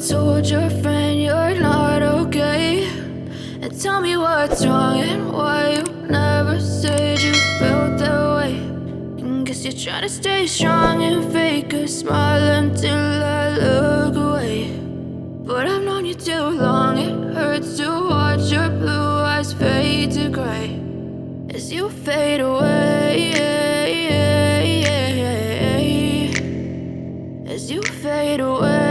told your friend you're not okay, and tell me what's wrong and why you never said you felt that way. And guess you're trying to stay strong and fake a smile until I look away. But I've known you too long, it hurts to watch your blue eyes fade to gray as you fade away, as you fade away.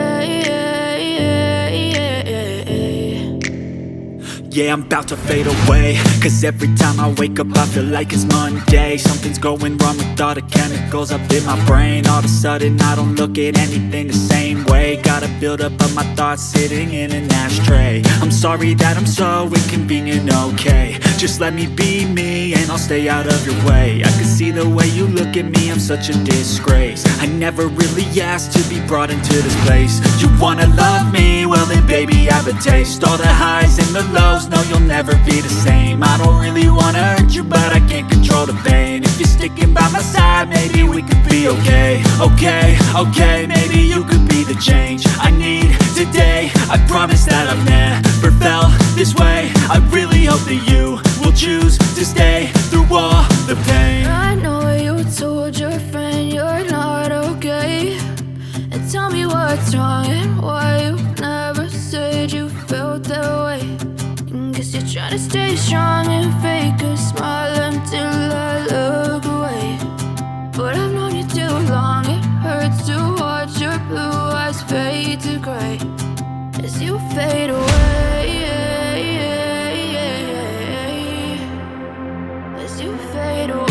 Yeah, I'm about to fade away, cause every time I wake up I feel like it's Monday. Something's going wrong with all the chemicals up in my brain. All of a sudden I don't look at anything the same way. Gotta build up of my thoughts sitting in an ashtray. I'm sorry that I'm so inconvenient, okay. Just let me be me and I'll stay out of your way. I can see the way you look at me, I'm such a disgrace. I never really asked to be brought into this place. You wanna love me? Well then baby have a taste. All the highs and the lows, no you'll never be the same. I don't really wanna hurt you but I can't control the pain. If you're sticking by my side maybe we could be okay. Okay, maybe you could be the change I need today. I promise that I've never felt this way. I really hope that you will choose to stay through all the pain. I know you told your friend you're not okay, and tell me what's wrong and why you never said you felt that way. And guess you're trying to stay strong and fake a smile until I look away. But I've known you too long, it hurts to watch your blue eyes fade to gray as you fade away, as you fade away,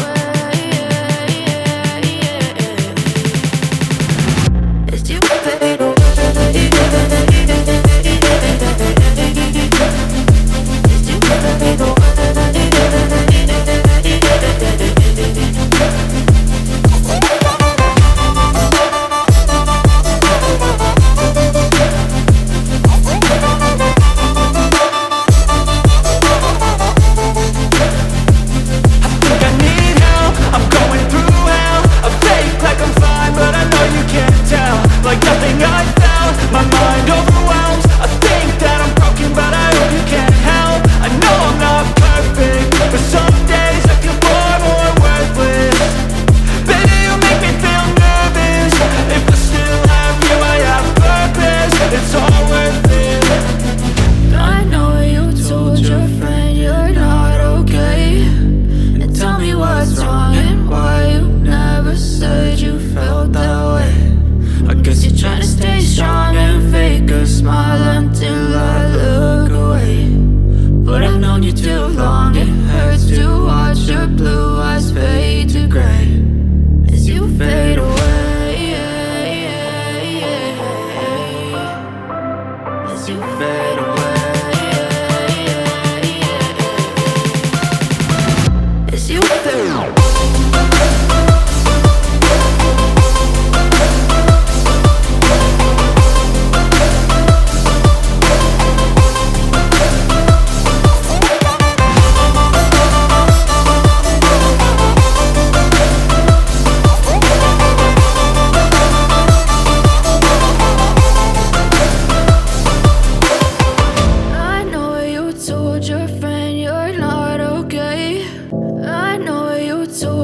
as you fade away. Like nothing I felt, my mind overwhelms. I think that I'm broken but I hope you can't help. I know I'm not perfect, but some days I feel far more worthless. Baby, you make me feel nervous. If I still have you, I have purpose. It's all worth it. I know you told your friend you're not okay, and tell me what's wrong and why you never said you felt that way. I guess you're trying to stay strong and fake a smile until I look away. But I've known you too long, it hurts to watch your blue eyes fade to gray as you fade away, as you fade away, as you fade away.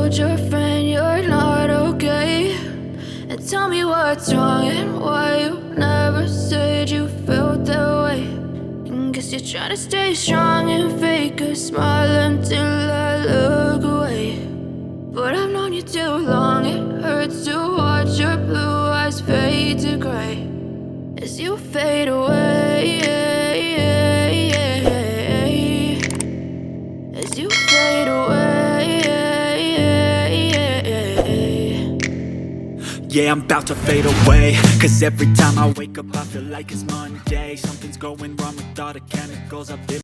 Your friend you're not okay, and tell me what's wrong and why you never said you felt that way. And guess you're trying to stay strong and fake a smile until I look away. But I've known you too long, it hurts to watch your blue eyes fade to gray as you fade away, as you fade away. Yeah, I'm about to fade away, cause every time I wake up I feel like it's Monday. Something's going wrong with all the chemicals up in